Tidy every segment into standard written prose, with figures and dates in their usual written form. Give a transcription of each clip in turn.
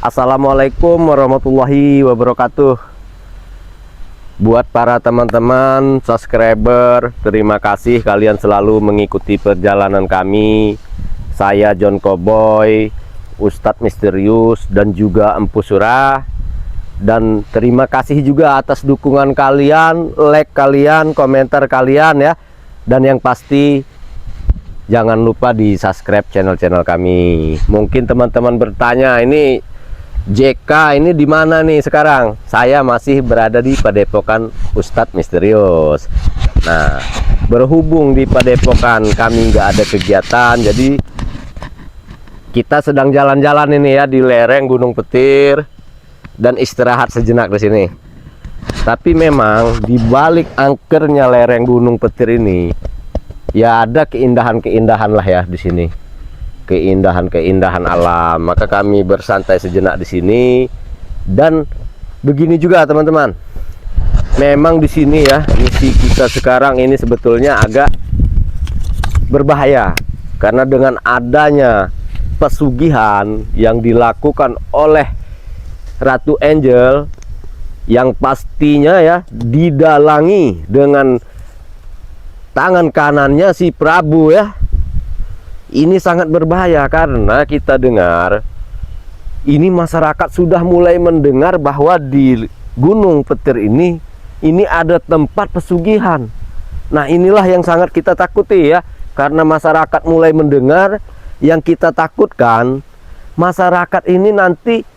Assalamualaikum warahmatullahi wabarakatuh. Buat para teman-teman subscriber, terima kasih kalian selalu mengikuti perjalanan kami. Saya John Cowboy, Ustadz Misterius, dan juga Empu Surah. Dan terima kasih juga atas dukungan kalian, like kalian, komentar kalian ya. Dan yang pasti jangan lupa di subscribe channel-channel kami. Mungkin teman-teman bertanya, ini JK ini di mana nih sekarang? Saya masih berada di Padepokan Ustadz Misterius. Nah, berhubung di Padepokan kami nggak ada kegiatan, jadi kita sedang jalan-jalan ini ya di lereng Gunung Petir dan istirahat sejenak di sini. Tapi memang di balik angkernya lereng Gunung Petir ini ya ada keindahan-keindahan lah ya di sini. Keindahan-keindahan alam. Maka kami bersantai sejenak di sini. Dan begini juga teman-teman, memang di sini ya misi kita sekarang ini sebetulnya agak berbahaya, karena dengan adanya pesugihan yang dilakukan oleh Ratu Angel, yang pastinya ya didalangi dengan tangan kanannya si Prabu ya. Ini sangat berbahaya karena kita dengar ini masyarakat sudah mulai mendengar bahwa di Gunung Petir ini ada tempat pesugihan. Nah, inilah yang sangat kita takuti ya, karena masyarakat mulai mendengar. Yang kita takutkan masyarakat ini nanti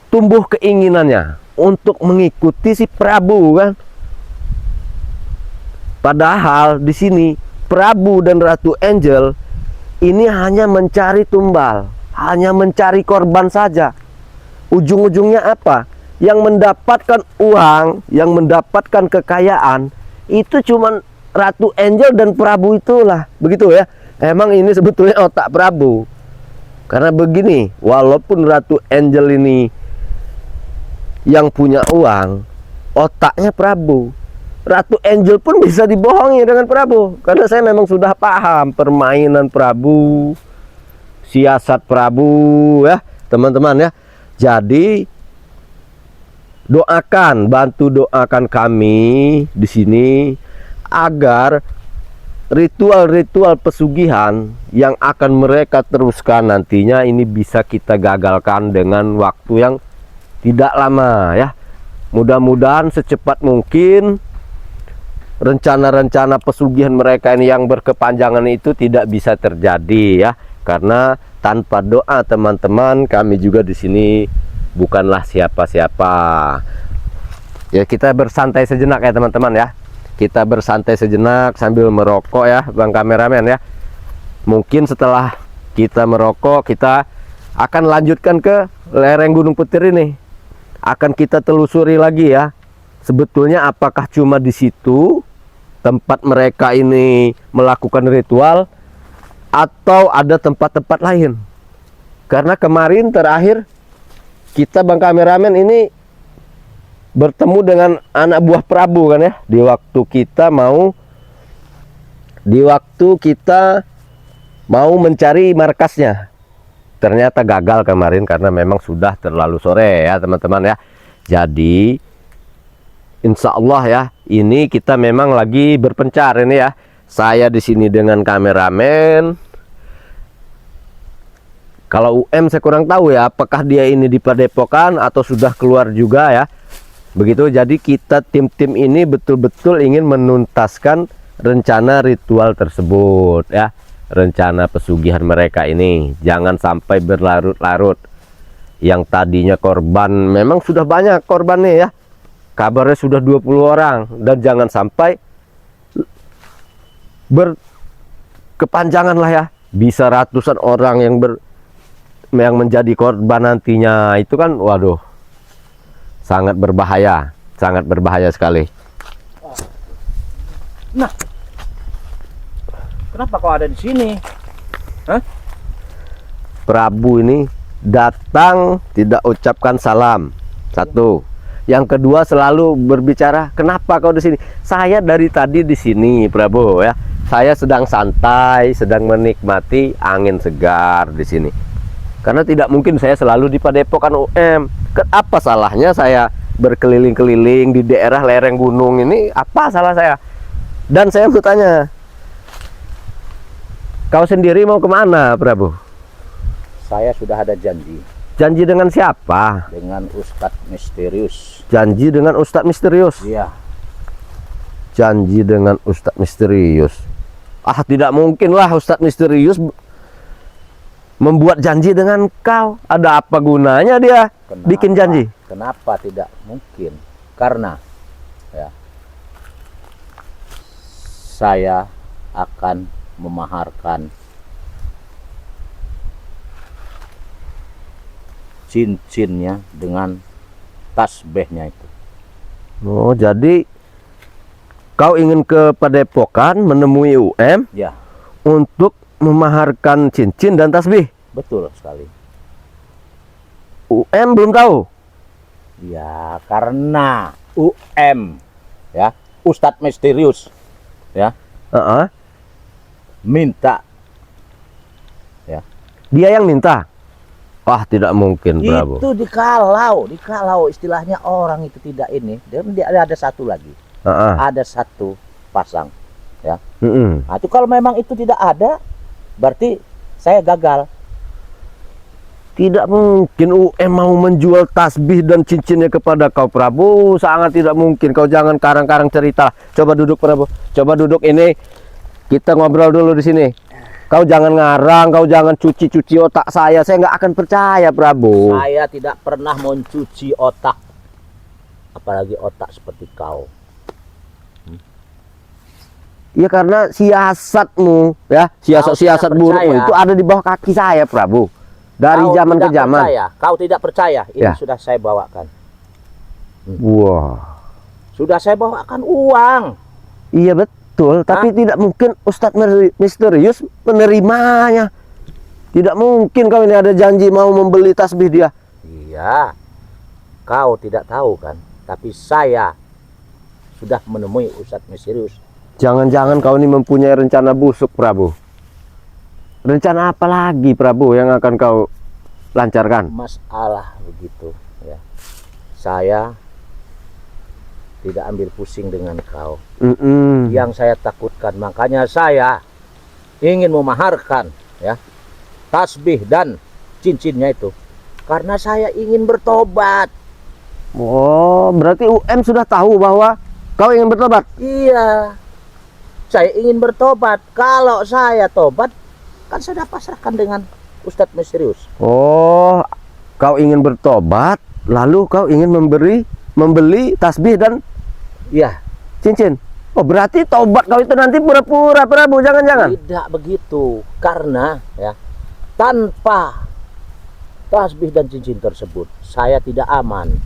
tumbuh keinginannya untuk mengikuti si Prabu kan. Padahal di sini Prabu dan Ratu Angel ini hanya mencari tumbal, hanya mencari korban saja. Ujung-ujungnya apa? Yang mendapatkan uang, yang mendapatkan kekayaan itu cuma Ratu Angel dan Prabu itulah. Begitu ya. Emang ini sebetulnya otak Prabu. Karena begini, walaupun Ratu Angel ini yang punya uang, otaknya Prabu. Ratu Angel pun bisa dibohongi dengan Prabu, karena saya memang sudah paham permainan Prabu, siasat Prabu ya teman-teman ya. Jadi bantu doakan kami di sini agar ritual-ritual pesugihan yang akan mereka teruskan nantinya ini bisa kita gagalkan dengan waktu yang tidak lama ya. Mudah-mudahan secepat mungkin rencana-rencana pesugihan mereka ini yang berkepanjangan itu tidak bisa terjadi ya, karena tanpa doa teman-teman kami juga di sini bukanlah siapa-siapa. Ya, kita bersantai sejenak ya teman-teman ya. Kita bersantai sejenak sambil merokok ya Bang kameramen ya. Mungkin setelah kita merokok kita akan lanjutkan ke lereng Gunung Petir ini. Akan kita telusuri lagi ya. Sebetulnya apakah cuma di situ tempat mereka ini melakukan ritual atau ada tempat-tempat lain? Karena kemarin terakhir kita Bang kameramen ini bertemu dengan anak buah Prabu kan ya, di waktu kita mau mencari markasnya. Ternyata gagal kemarin karena memang sudah terlalu sore ya teman-teman ya. Jadi insya Allah ya, ini kita memang lagi berpencar ini ya. Saya di sini dengan kameramen. Kalau UM saya kurang tahu ya, apakah dia ini di Padepokan atau sudah keluar juga ya. Begitu, jadi kita tim-tim ini betul-betul ingin menuntaskan rencana ritual tersebut ya. Rencana pesugihan mereka ini jangan sampai berlarut-larut. Yang tadinya korban memang sudah banyak korbannya ya. Kabarnya sudah 20 orang, dan jangan sampai berkepanjangan lah ya, bisa ratusan orang yang menjadi korban nantinya. Itu kan waduh, sangat berbahaya sekali. Nah, kenapa kau ada di sini? Hah? Prabu ini datang tidak ucapkan salam. Satu. Yang kedua selalu berbicara, kenapa kau di sini? Saya dari tadi di sini, Prabu ya. Saya sedang santai, sedang menikmati angin segar di sini. Karena tidak mungkin saya selalu di Padepokan UM. Apa salahnya saya berkeliling-keliling di daerah lereng gunung ini? Apa salah saya? Dan saya mau tanya, kau sendiri mau kemana, Prabu? Saya sudah ada janji Janji dengan siapa? dengan Ustadz misterius. Janji dengan Ustadz misterius. Iya. Janji dengan Ustadz misterius. Ah, tidak mungkin lah Ustadz misterius membuat janji dengan kau. Ada apa gunanya dia bikin janji? Kenapa tidak mungkin? Karena ya, saya akan memaharkan cincinnya dengan tasbihnya itu. Oh, jadi kau ingin ke Padepokan menemui UM Ya, untuk memaharkan cincin dan tasbih. betul sekali. UM belum tahu. Ya, karena UM ya, Ustadz misterius ya, Heeh. minta Dia yang minta. Wah, tidak mungkin, Prabu. itu dikalau istilahnya orang itu tidak ini, dia ada satu lagi. Heeh. Ada satu pasang ya. Mm-mm. Nah, itu kalau memang itu tidak ada, berarti saya gagal. Tidak mungkin UM mau menjual tasbih dan cincinnya kepada kau, Prabu. Sangat tidak mungkin. Kau jangan karang-karang cerita. Coba duduk, Prabu. Coba duduk ini. Kita ngobrol dulu di sini. Kau jangan ngarang, kau jangan cuci-cuci otak saya. Saya nggak akan percaya, Prabu. Saya tidak pernah mencuci otak, apalagi otak seperti kau. Ya karena siasatmu, ya siasat-siasat tidak burukmu percaya. itu ada di bawah kaki saya, Prabu. Dari Kau zaman ke tidak zaman. percaya. Kau tidak percaya. Ini Ya. sudah saya bawakan. Wah, Sudah saya bawakan uang. iya betul. Tapi tidak mungkin Ustadz misterius menerimanya. Tidak mungkin kau ini ada janji mau membeli tasbih dia. Iya. Kau tidak tahu kan? Tapi saya sudah menemui Ustadz misterius. Jangan-jangan kau ini mempunyai rencana busuk, Prabu. Rencana apa lagi, Prabu, yang akan kau lancarkan? Masalah begitu ya. Saya tidak ambil pusing dengan kau. Mm-mm. Yang saya takutkan, makanya saya ingin memaharkan ya tasbih dan cincinnya itu karena saya ingin bertobat. Oh, berarti UM sudah tahu bahwa kau ingin bertobat. Iya, saya ingin bertobat. Kalau saya tobat, kan saya pasrahkan dengan Ustadz misterius. Oh, kau ingin bertobat, lalu kau ingin membeli tasbih dan Iya, cincin. Oh, berarti tobat kau itu nanti pura-pura, Prabu, jangan-jangan. tidak begitu. Karena ya, tanpa tasbih dan cincin tersebut, saya tidak aman.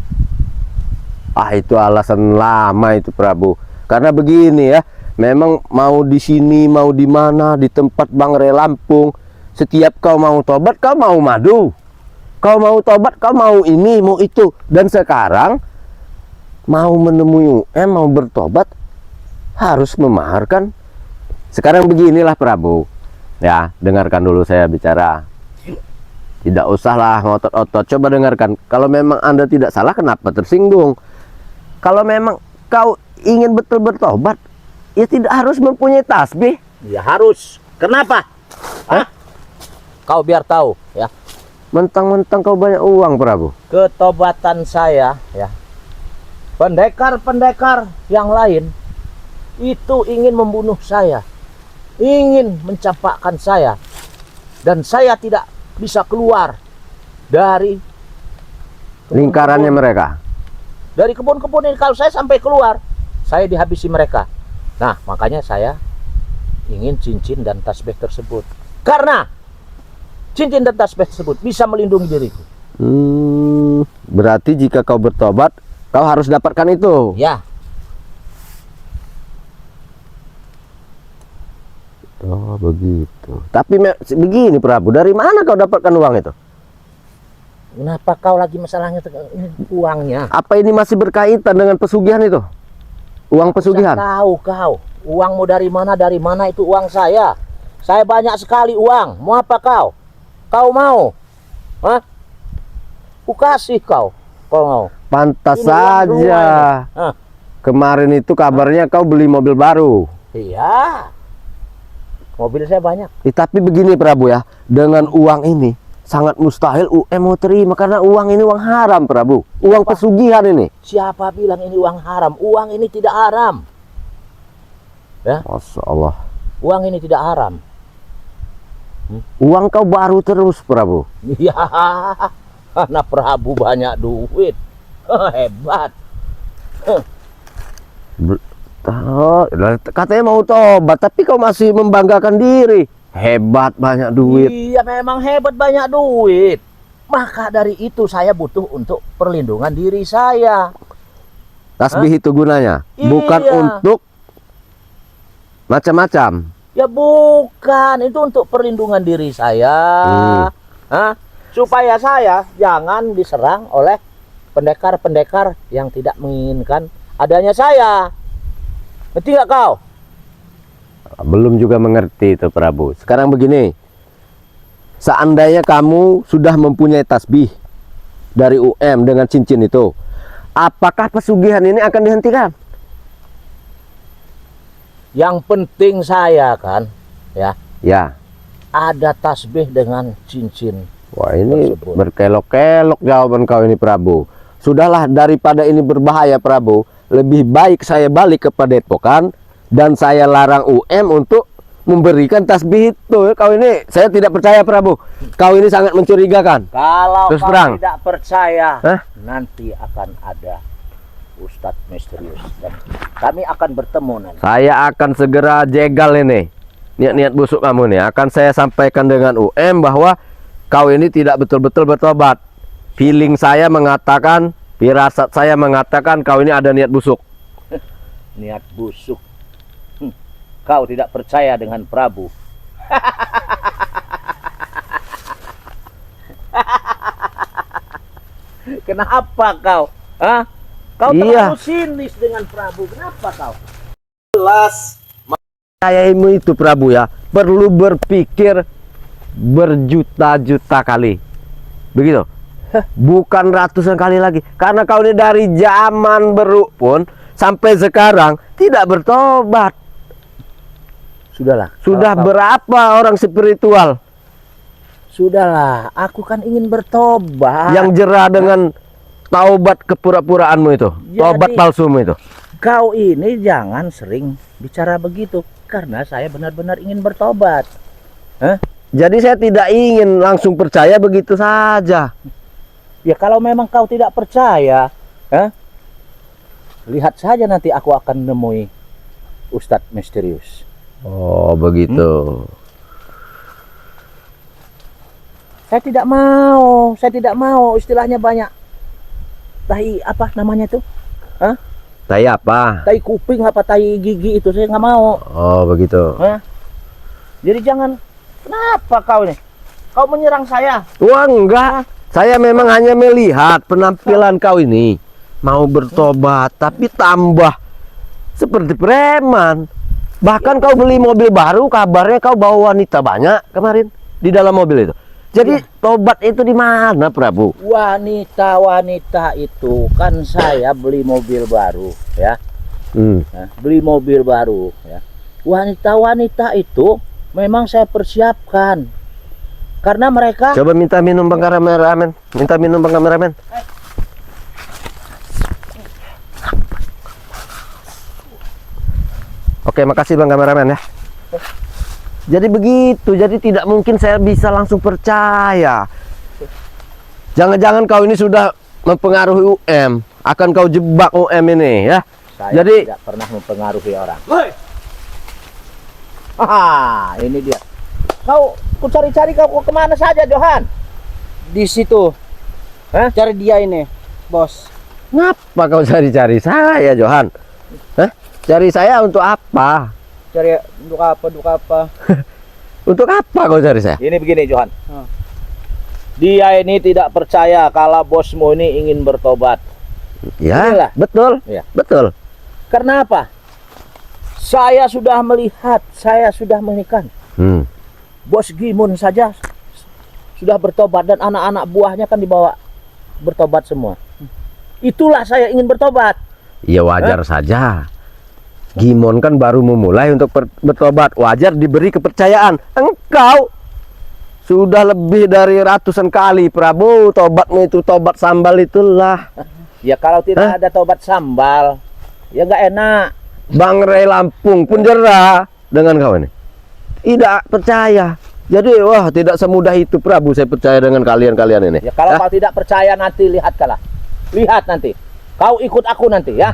Ah, itu alasan lama itu, Prabu. Karena begini ya, memang mau di sini, mau di mana, di tempat Bang Re Lampung, setiap kau mau tobat, kau mau madu. Kau mau tobat, kau mau ini, mau itu. Dan sekarang mau menemui UM, mau bertobat, harus memaharkan. Sekarang beginilah, Prabu. Ya, dengarkan dulu saya bicara. Tidak usahlah ngotot-otot. Coba dengarkan. Kalau memang Anda tidak salah, kenapa tersinggung? Kalau memang kau ingin betul bertobat, ya tidak harus mempunyai tasbih. Ya harus. Kenapa? Hah? Kau biar tahu ya. Mentang-mentang kau banyak uang, Prabu. Ketobatan saya ya. Pendekar-pendekar yang lain itu ingin membunuh saya, ingin mencampakkan saya, dan saya tidak bisa keluar dari Lingkarannya mereka. dari kebun-kebun ini. Kalau saya sampai keluar, saya dihabisi mereka. Nah, makanya saya ingin cincin dan tasbih tersebut, karena cincin dan tasbih tersebut bisa melindungi diriku. Berarti jika kau bertobat, kau harus dapatkan itu. Ya, Oh, begitu. Tapi begini, Prabu, dari mana kau dapatkan uang itu? kenapa kau lagi masalahnya ini uangnya? Apa ini masih berkaitan dengan pesugihan itu? Uang pesugihan? Saya tahu kau. Uangmu dari mana? Dari mana itu uang saya? Saya banyak sekali uang. Mau apa kau? Kau mau Hah? Ku kasih kau kalau mau. Pantas Ini uang saja. rumah ini. Hah? Kemarin itu kabarnya kau beli mobil baru. Iya. Mobil saya banyak. Tapi begini Prabu ya, dengan uang ini sangat mustahil UM mau terima karena uang ini uang haram Prabu. Uang Apa? pesugihan ini. Siapa bilang ini uang haram? Uang ini tidak haram. Ya, Masya Allah. uang ini tidak haram. Uang kau baru terus Prabu. Iya, karena Prabu banyak duit. Hebat. Katanya mau tobat, tapi kau masih membanggakan diri. Hebat banyak duit. Iya, memang hebat banyak duit. Maka dari itu saya butuh untuk perlindungan diri saya. Tasbih itu gunanya, bukan Iya. untuk macam-macam. Ya bukan, itu untuk perlindungan diri saya. Hah? Supaya saya jangan diserang oleh pendekar-pendekar yang tidak menginginkan adanya saya. Ngerti nggak kau? Belum juga mengerti itu Prabu. Sekarang begini, seandainya kamu sudah mempunyai tasbih dari UM dengan cincin itu, apakah pesugihan ini akan dihentikan? Yang penting saya kan, ya, Ya. ada tasbih dengan cincin. Wah, ini Tersebut. berkelok-kelok jawaban kau ini Prabu. Sudahlah, daripada ini berbahaya Prabu, lebih baik saya balik ke Padepokan dan saya larang UM untuk memberikan tasbih itu. Kau ini saya tidak percaya Prabu. Kau ini sangat mencurigakan. Kalau Terus kau terang. tidak percaya, Hah? nanti akan ada Ustadz misterius dan kami akan bertemu nanti. Saya akan segera jegal ini. Niat-niat busuk kamu nih akan saya sampaikan dengan UM bahwa kau ini tidak betul-betul bertobat. Feeling saya mengatakan, firasat saya mengatakan kau ini ada niat busuk. Niat busuk. Kau tidak percaya dengan Prabu. Kenapa kau? Hah? Kau Iya. terlalu sinis dengan Prabu. Kenapa kau? Sayaimu itu Prabu ya, perlu berpikir berjuta-juta kali. Begitu. Bukan ratusan kali lagi. Karena kau ini dari zaman beruk pun sampai sekarang tidak bertobat. Sudahlah. Sudah kalau kau- berapa orang spiritual Sudahlah. Aku kan ingin bertobat. yang jerah dengan taubat kepura-puraanmu itu, Jadi- taubat palsumu itu. Kau ini jangan sering bicara begitu. Karena saya benar-benar ingin bertobat. Jadi saya tidak ingin langsung percaya begitu saja. Ya kalau memang kau tidak percaya, lihat saja nanti aku akan nemui Ustadz misterius. Oh begitu. Saya tidak mau istilahnya banyak. Tai apa namanya tuh? Tai apa? Tai kuping apa tai gigi itu saya nggak mau. Oh begitu. Jadi jangan. Kenapa kau nih? Kau menyerang saya? Wah enggak. Saya memang hanya melihat penampilan kau ini mau bertobat, tapi tambah seperti preman. Bahkan kau beli mobil baru, kabarnya kau bawa wanita banyak kemarin di dalam mobil itu. Jadi tobat itu di mana, Prabu? Wanita-wanita itu kan saya beli mobil baru, ya. Hmm. Beli mobil baru, ya. Wanita-wanita itu memang saya persiapkan karena mereka. Coba minta minum Bang Kameramen. Minta minum Bang Kameramen. Oke, makasih Bang Kameramen ya. Jadi begitu, jadi tidak mungkin saya bisa langsung percaya. Jangan-jangan kau ini sudah mempengaruhi UM, akan kau jebak UM ini ya. Saya Jadi tidak pernah mempengaruhi orang. Ah, ini dia. Kau cari-cari kau kemana saja, Johan? Di situ. Cari dia ini, bos. ngapa kau cari-cari saya, Johan? Hah? Cari saya untuk apa? Cari untuk apa? Untuk apa kau cari saya? Ini begini, Johan. Hmm. Dia ini tidak percaya kalau bosmu ini ingin bertobat. Ya, Inilah. betul. Iya. Betul. Karena apa? Saya sudah melihat, saya sudah menikah. Hmm. Bos Gimun saja sudah bertobat dan anak-anak buahnya kan dibawa bertobat semua. Itulah saya ingin bertobat. Ya wajar saja. Gimon kan baru memulai untuk bertobat, wajar diberi kepercayaan. Engkau sudah lebih dari ratusan kali Prabu, tobatmu itu tobat sambal itulah. Ya kalau tidak ada tobat sambal, ya nggak enak. Bang Rey Lampung pun jerah dengan kau ini. Tidak percaya. Jadi wah tidak semudah itu Prabu, saya percaya dengan kalian-kalian ini. Ya kalau kau tidak percaya nanti lihat kalah. Lihat nanti. Kau ikut aku nanti ya.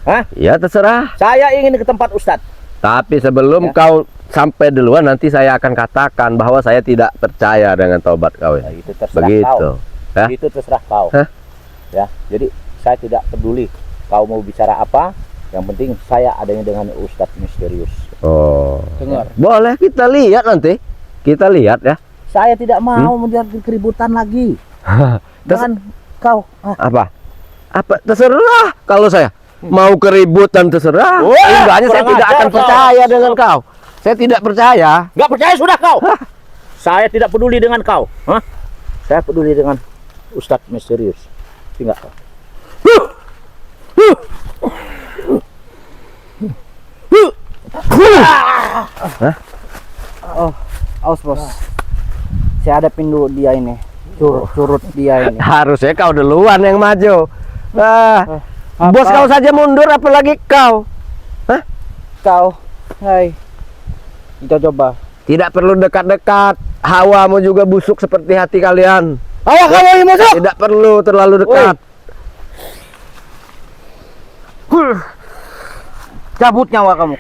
Hah? Ya terserah. Saya ingin ke tempat Ustadz. Tapi sebelum Ya. kau sampai duluan nanti saya akan katakan bahwa saya tidak percaya dengan tobat kau Ya, ini. itu terserah Begitu. kau. Ya? Itu terserah kau. Hah? Ya, jadi saya tidak peduli kau mau bicara apa. Yang penting saya adanya dengan Ustadz misterius. Oh. Dengar. Boleh kita lihat nanti. Kita lihat ya. Saya tidak mau menjadi keributan lagi. Dengan kau. Apa? Apa terserah kalau saya mau keributan terserah. Wah, Enggaknya saya kurang tidak ajar akan kau. percaya dengan kau. Saya tidak percaya. Nggak percaya sudah kau. Saya tidak peduli dengan kau. Hah? Saya peduli dengan Ustadz misterius. Tinggal kau. Oh, aus bos. Saya hadapin dulu dia ini. Curut dia ini. Harusnya kau duluan yang maju. Bos Apa? kau saja mundur apalagi kau. Kau, hai. Kita coba. Tidak perlu dekat-dekat. Hawamu juga busuk seperti hati kalian. Ayo kamu ini masuk. Tidak perlu terlalu dekat. Cabut nyawa kamu.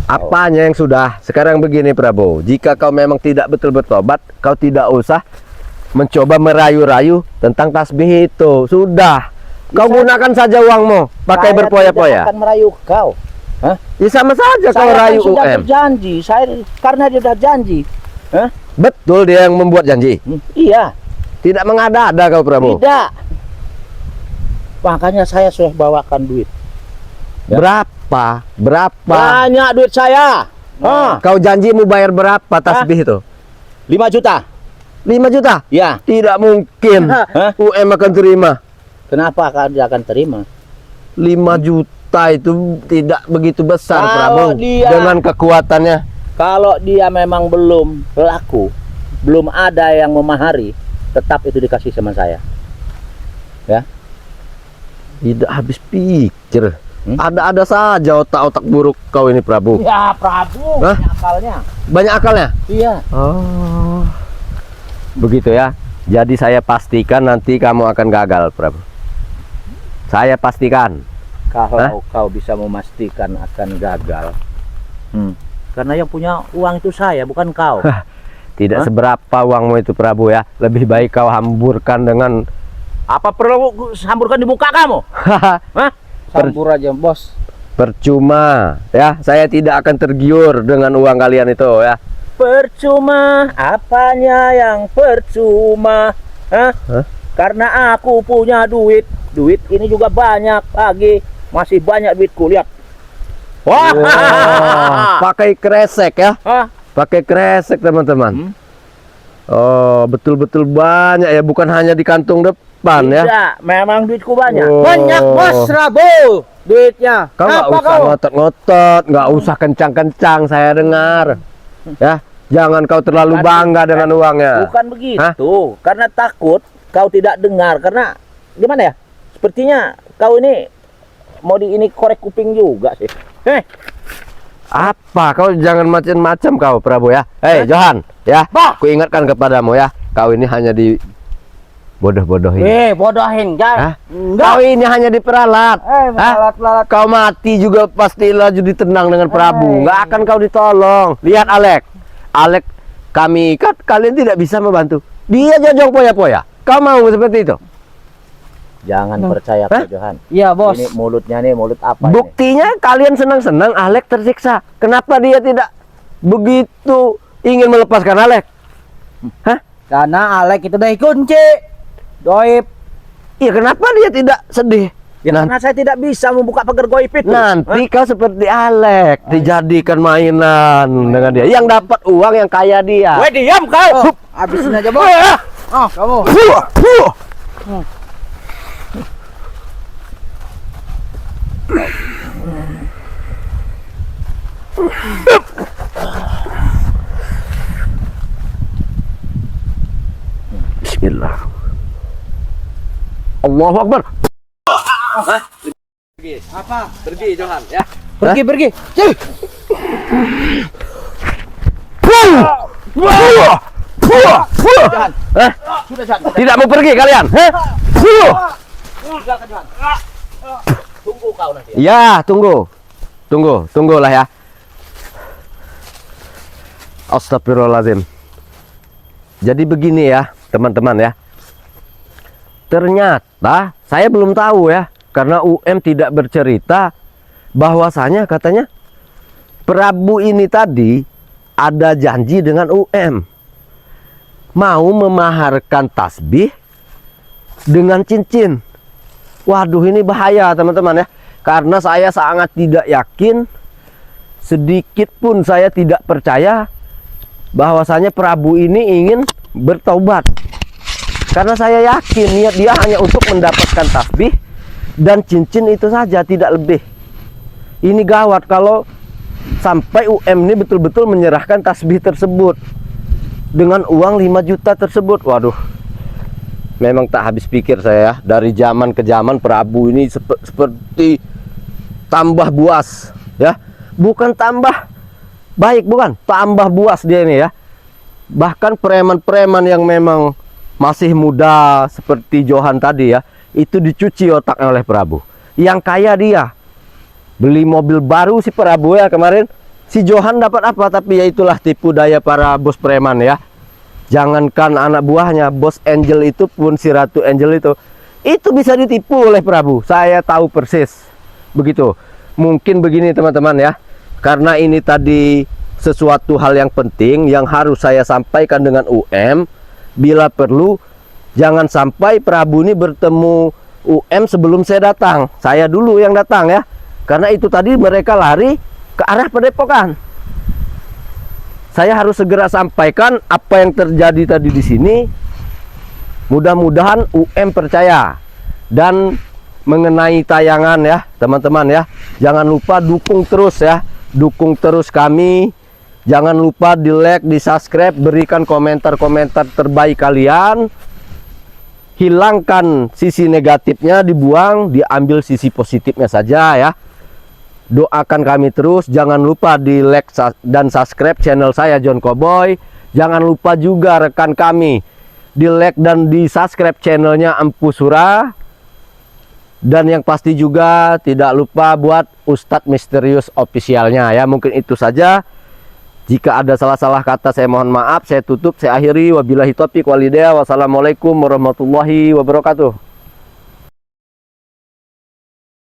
Apanya yang sudah? Sekarang begini Prabu, jika kau memang tidak betul bertobat, kau tidak usah mencoba merayu-rayu tentang tasbih itu. Sudah, kau gunakan saja uangmu, pakai Saya berpoya-poya. tidak akan merayu kau. Ya sama saja kau Saya kan rayu sudah UM. berjanji. Saya karena dia sudah janji. Hah? Betul dia yang membuat janji. Iya. Tidak mengada-ada kau Prabu. Tidak. Makanya saya sudah bawakan duit. Ya. Berapa? Berapa? Banyak duit saya. Kau janji mau bayar berapa tasbih itu? 5 juta. 5 juta? Ya. Tidak mungkin. Hah? UM akan terima. Kenapa dia akan terima? 5 juta itu tidak begitu besar Kalau Prabu. dia- Dengan kekuatannya. Kalau dia memang belum laku, belum ada yang memahari, tetap itu dikasih sama saya. Ya. Tidak habis pikir. Hmm? Ada-ada saja otak-otak buruk kau ini Prabu. Ya Prabu, Hah? banyak akalnya. Banyak akalnya? Iya. Oh. Begitu ya. Jadi saya pastikan nanti kamu akan gagal Prabu. Saya pastikan. Kalau kau bisa memastikan akan gagal, karena yang punya uang itu saya, bukan kau. Tidak Hah? seberapa uangmu itu Prabu ya. Lebih baik kau hamburkan dengan Apa perlu samburkan di muka kamu? Hah? Sambur aja bos. percuma ya. Saya tidak akan tergiur dengan uang kalian itu ya. Percuma, apanya yang percuma? Hah? Hah? Karena aku punya duit. Duit ini juga banyak lagi. Masih banyak duitku, lihat. Wah, Wah, pakai kresek ya. Hah? Pakai kresek teman-teman. Oh, betul-betul banyak ya, bukan hanya di kantung depan ya. Tidak, memang duitku banyak. Oh. Banyak bos Rabu duitnya. Kau nggak Apa usah kau? ngotot-ngotot, nggak usah kencang-kencang, saya dengar. Ya, jangan kau terlalu Bukan- bangga dengan uangnya. Bukan begitu, karena takut kau tidak dengar. Karena gimana ya? Sepertinya kau ini mau ini korek kuping juga sih. Apa? Kau jangan macam-macam kau Prabu ya. Hei Johan, ya. Bah. Ku ingatkan kepadamu ya. Kau ini hanya di bodoh-bodohin. Bodohin Hah? kan? Kau ini hanya diperalat. Hah? Pelat-pelat. Kau mati juga pasti laju ditendang dengan Prabu. Nggak akan kau ditolong. Lihat Alek. Alek kami ikat, kalian tidak bisa membantu. Dia jajong poya-poya. Kau mau seperti itu? Jangan percaya Hah? Kak Johan. Iya bos. Ini mulutnya nih mulut apa ini? Buktinya kalian senang-senang Alek tersiksa. Kenapa dia tidak begitu ingin melepaskan Alek? Hah? Karena Alek itu udah kunci. Doib. Iya, kenapa dia tidak sedih? Ya karena saya tidak bisa membuka pagar goib itu. Nanti kau seperti Alek, dijadikan mainan dengan dia. Yang dapat uang yang kaya dia. Weh, diam kau. Habisin aja, Bos. Oh, kamu. Bismillah. Allahu Akbar. Apa? Pergi Johan ya. Pergi. Sudah Johan. Tidak mau pergi kalian? Tinggalkan Johan. Tunggu kau nanti. Ya, tunggulah ya. Astagfirullahaladzim. Jadi begini ya, teman-teman ya. Ternyata saya belum tahu ya, karena UM tidak bercerita bahwasanya katanya Prabu ini tadi ada janji dengan UM mau memaharkan tasbih dengan cincin. Waduh, ini bahaya teman-teman ya, karena saya sangat tidak yakin, sedikit pun saya tidak percaya bahwasanya Prabu ini ingin bertaubat. Karena saya yakin niat dia hanya untuk mendapatkan tasbih dan cincin itu saja, tidak lebih. Ini gawat kalau sampai UM ini betul-betul menyerahkan tasbih tersebut dengan uang 5 juta tersebut. Waduh, memang tak habis pikir saya ya. Dari zaman ke zaman Prabu ini seperti tambah buas ya. Bukan tambah baik, bukan, tambah buas dia ini ya. Bahkan preman-preman yang memang masih muda seperti Johan tadi ya, itu dicuci otaknya oleh Prabu. Yang kaya dia beli mobil baru si Prabu ya kemarin. Si Johan dapat apa? Tapi ya itulah tipu daya para bos preman ya. Jangankan anak buahnya, bos Angel itu pun, si Ratu Angel itu bisa ditipu oleh Prabu. Saya tahu persis begitu. Mungkin begini teman-teman ya, karena ini tadi sesuatu hal yang penting yang harus saya sampaikan dengan UM. Bila perlu jangan sampai Prabu ini bertemu UM sebelum saya datang. Saya dulu yang datang ya, karena itu tadi mereka lari ke arah Padepokan. Saya harus segera sampaikan apa yang terjadi tadi di sini. Mudah-mudahan UM percaya. Dan mengenai tayangan ya teman-teman ya, jangan lupa dukung terus ya, dukung terus kami. Jangan lupa di like, di subscribe, berikan komentar-komentar terbaik kalian. Hilangkan sisi negatifnya, dibuang, diambil sisi positifnya saja ya. Doakan kami terus. Jangan lupa di like dan subscribe channel saya John Cowboy. Jangan lupa juga rekan kami di like dan di subscribe channelnya Empu Sura. Dan yang pasti juga tidak lupa buat Ustadz Misterius officialnya ya. Mungkin itu saja. Jika ada salah-salah kata saya mohon maaf. Saya tutup, saya akhiri. Wabillahi taufiq walhidayah. Wassalamualaikum warahmatullahi wabarakatuh.